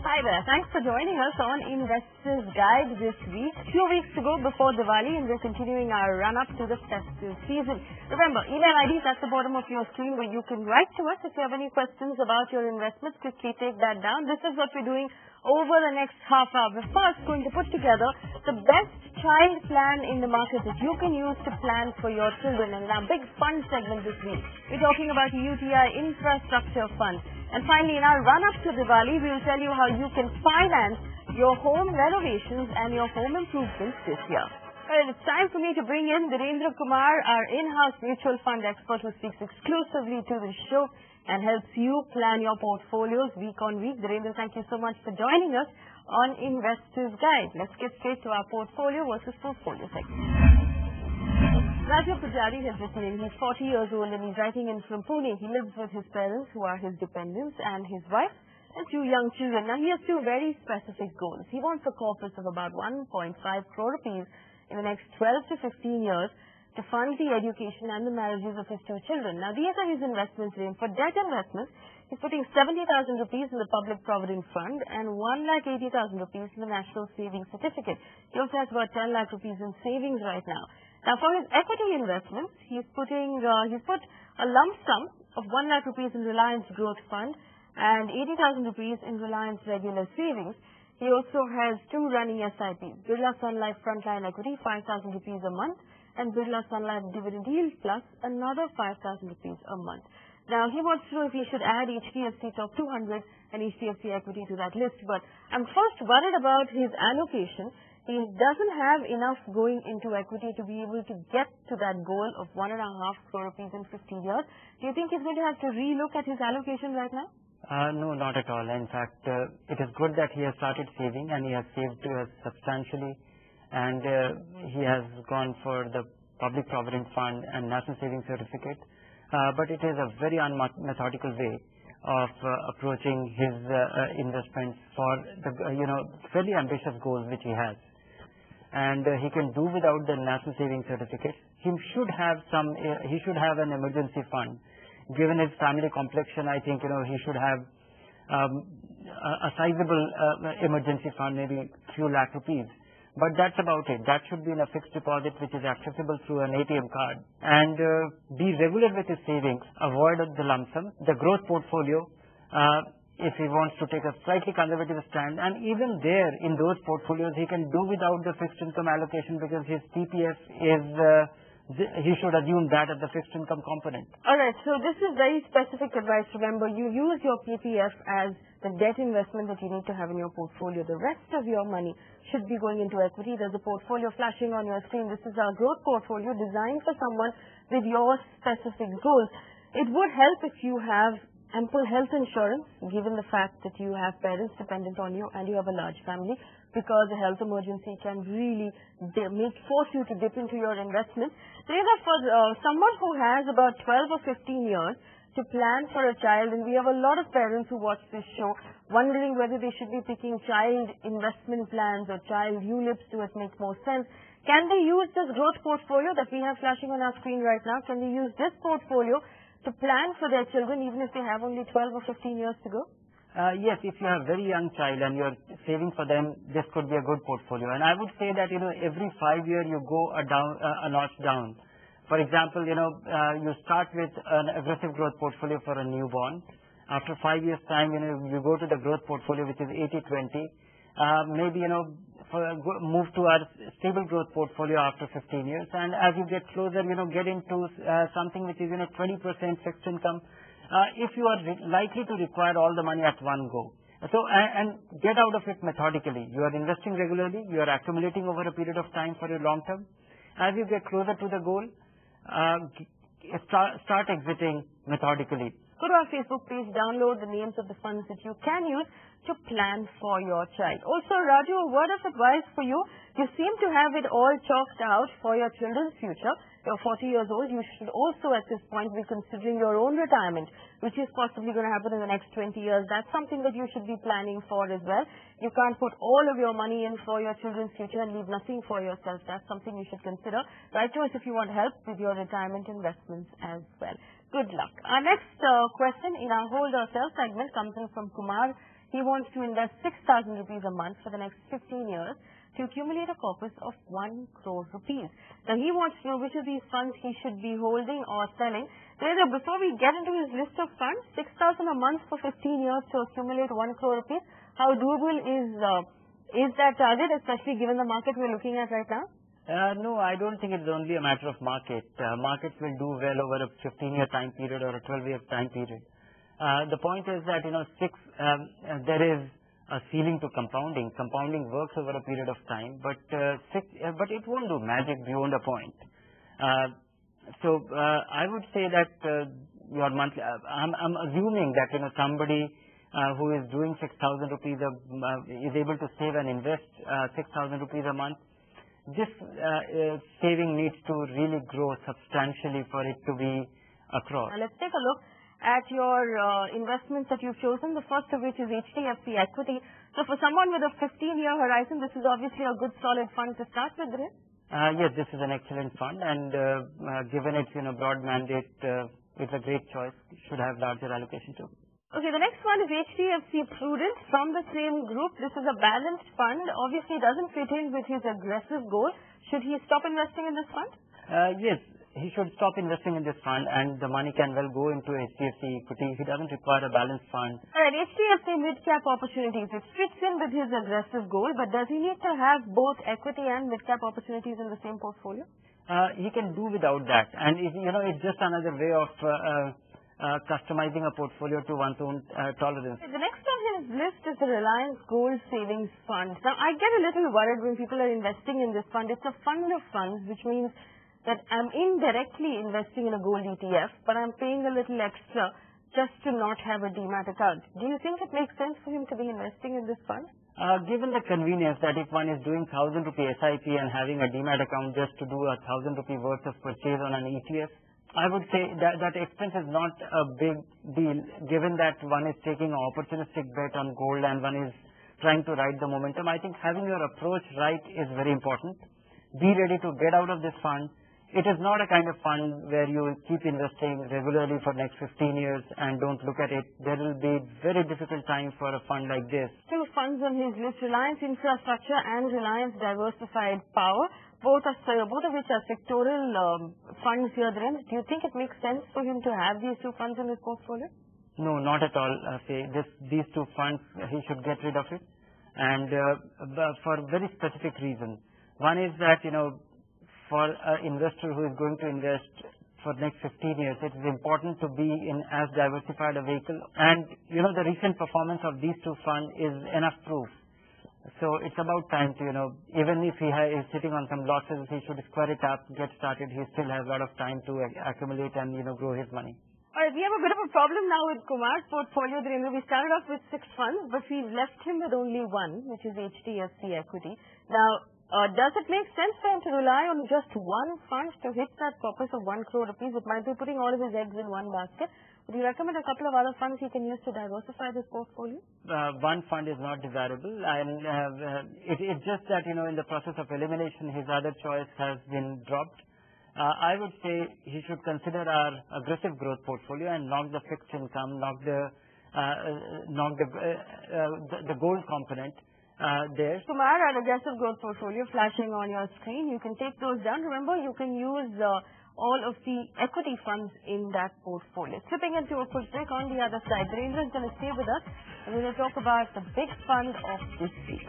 Hi there. Thanks for joining us on Investors Guide this week. 2 weeks to go before Diwali, and we're continuing our run-up to the festive season. Remember, email ID is at the bottom of your screen where you can write to us if you have any questions about your investments. Quickly take that down. This is what we're doing over the next half hour. We're first going to put together the best child plan in the market that you can use to plan for your children. And in our big fund segment this week, we're talking about UTI Infrastructure Fund. And finally, in our run-up to Diwali, we will tell you how you can finance your home renovations and your home improvements this year. Well, it's time for me to bring in Dhirendra Kumar, our in-house mutual fund expert who speaks exclusively to the show and helps you plan your portfolios week on week. Dhirendra, thank you so much for joining us on Investors Guide. Let's get straight to our portfolio versus portfolio segment. Raju Pujari has written in. He's 40 years old and he's writing in from Pune. He lives with his parents who are his dependents and his wife and 2 young children. Now, he has 2 very specific goals. He wants a corpus of about 1.5 crore rupees in the next 12 to 15 years to fund the education and the marriages of his 2 children. Now, these are his investments. For debt investments, he's putting 70,000 rupees in the Public Provident Fund and 1,80,000 rupees in the National Savings Certificate. He also has about 10 lakh rupees in savings right now. Now, for his equity investments, he's put a lump sum of 1 lakh rupees in Reliance Growth Fund and 80,000 rupees in Reliance Regular Savings. He also has 2 running SIPs, Birla Sun Life Frontline Equity, 5,000 rupees a month, and Birla Sun Life Dividend Yield Plus, another 5,000 rupees a month. Now, he wants to know if he should add HDFC Top 200 and HDFC Equity to that list, but I'm first worried about his allocation. He doesn't have enough going into equity to be able to get to that goal of 1.5 crore rupees in 15 years. Do you think he's going to have to relook at his allocation right now? No, not at all. In fact, it is good that he has started saving and he has saved substantially, and he has gone for the Public Provident Fund and National Savings Certificate. But it is a very unmethodical way of approaching his investments for the fairly ambitious goals which he has. And he can do without the National Savings Certificate. He should have an emergency fund. Given his family complexion, I think he should have a sizable emergency fund, maybe a few lakh rupees. But that's about it. That should be in a fixed deposit which is accessible through an ATM card. And be regular with his savings. Avoid the lump sum. The growth portfolio, if he wants to take a slightly conservative stand, and even there in those portfolios he can do without the fixed income allocation because his PPF is, he should assume that as the fixed income component. Alright, so this is very specific advice. Remember, you use your PPF as the debt investment that you need to have in your portfolio. The rest of your money should be going into equity. There's a portfolio flashing on your screen. This is our growth portfolio designed for someone with your specific goals. It would help if you have ample health insurance, given the fact that you have parents dependent on you and you have a large family, because a health emergency can really force you to dip into your investments. So, for someone who has about 12 or 15 years to plan for a child, and we have a lot of parents who watch this show wondering whether they should be picking child investment plans or child ULIPs to make more sense. Can they use this growth portfolio that we have flashing on our screen right now? Can they use this portfolio to plan for their children even if they have only 12 or 15 years to go? Yes, if you have a very young child and you're saving for them, this could be a good portfolio. And I would say that, every 5 years you go a notch down. For example, you start with an aggressive growth portfolio for a newborn. After 5 years' time, you go to the growth portfolio, which is 80-20. Maybe, move to our stable growth portfolio after 15 years. And as you get closer, get into something which is, 20% fixed income. If you are likely to require all the money at one go. So, and get out of it methodically. You are investing regularly. You are accumulating over a period of time for your long term. As you get closer to the goal, start exiting methodically. Go to our Facebook page, download the names of the funds that you can use to plan for your child. Also, Raju, a word of advice for you. You seem to have it all chalked out for your children's future. You're 40 years old. You should also at this point be considering your own retirement, which is possibly going to happen in the next 20 years. That's something that you should be planning for as well. You can't put all of your money in for your children's future and leave nothing for yourself. That's something you should consider. Write to us if you want help with your retirement investments as well. Good luck. Our next question in our Hold or Sell segment comes in from Kumar. He wants to invest 6,000 rupees a month for the next 15 years to accumulate a corpus of 1 crore rupees. Now, he wants to know which of these funds he should be holding or selling. Virendra, before we get into his list of funds, 6,000 a month for 15 years to accumulate 1 crore rupees, how doable is that target, especially given the market we're looking at right now? No, I don't think it's only a matter of market. Markets will do well over a 15-year time period or a 12-year time period. The point is that, there is a ceiling to compounding. Compounding works over a period of time, but it won't do magic beyond a point. So I would say that your monthly, I'm assuming that, somebody who is doing 6,000 rupees is able to save and invest 6,000 rupees a month. This saving needs to really grow substantially for it to be across. Let's take a look at your investments that you've chosen, the first of which is HDFC Equity. So for someone with a 15-year horizon, this is obviously a good solid fund to start with, right? Yes, this is an excellent fund, and given its broad mandate, it's a great choice. Should have larger allocation too. Okay, the next one is HDFC Prudent from the same group. This is a balanced fund. Obviously, doesn't fit in with his aggressive goal. Should he stop investing in this fund? Yes, he should stop investing in this fund, and the money can well go into HDFC Equity. He doesn't require a balanced fund. Alright, HDFC Mid-Cap Opportunities. It fits in with his aggressive goal, but does he need to have both equity and mid-cap opportunities in the same portfolio? He can do without that, and it's just another way of customizing a portfolio to one's own tolerance. The next on his list is the Reliance Gold Savings Fund. Now, I get a little worried when people are investing in this fund. It's a fund of funds, which means that I'm indirectly investing in a gold ETF, but I'm paying a little extra just to not have a demat account. Do you think it makes sense for him to be investing in this fund? Given the convenience that if one is doing 1,000 rupee SIP and having a demat account just to do 1,000 rupee worth of purchase on an ETF, I would say that expense is not a big deal, given that one is taking an opportunistic bet on gold and one is trying to ride the momentum. I think having your approach right is very important. Be ready to get out of this fund. It is not a kind of fund where you keep investing regularly for next 15 years and don't look at it. There will be very difficult time for a fund like this. Two funds on his list, Reliance Infrastructure and Reliance Diversified Power, both of which are sectoral funds here. Do you think it makes sense for him to have these two funds in his portfolio? No, not at all. These two funds, he should get rid of it, and for very specific reasons. One is that, for an investor who is going to invest for next 15 years, it is important to be in as diversified a vehicle. And, the recent performance of these two funds is enough proof. So it's about time to, even if he is sitting on some losses, he should square it up, get started. He still has a lot of time to accumulate and, grow his money. Alright, we have a bit of a problem now with Kumar's portfolio. We started off with 6 funds, but we've left him with only one, which is HDFC Equity. Now, does it make sense for him to rely on just one fund to hit that purpose of 1 crore rupees? It might be putting all of his eggs in one basket. Would you recommend a couple of other funds he can use to diversify this portfolio? One fund is not desirable, and it's just that, in the process of elimination, his other choice has been dropped. I would say he should consider our aggressive growth portfolio and knock the fixed income, knock the gold component. There. Kumar, an aggressive growth portfolio flashing on your screen. You can take those down. Remember, you can use all of the equity funds in that portfolio. Slipping into a quick break on the other side. Virendra is going to stay with us, and we're going to talk about the big fund of this week.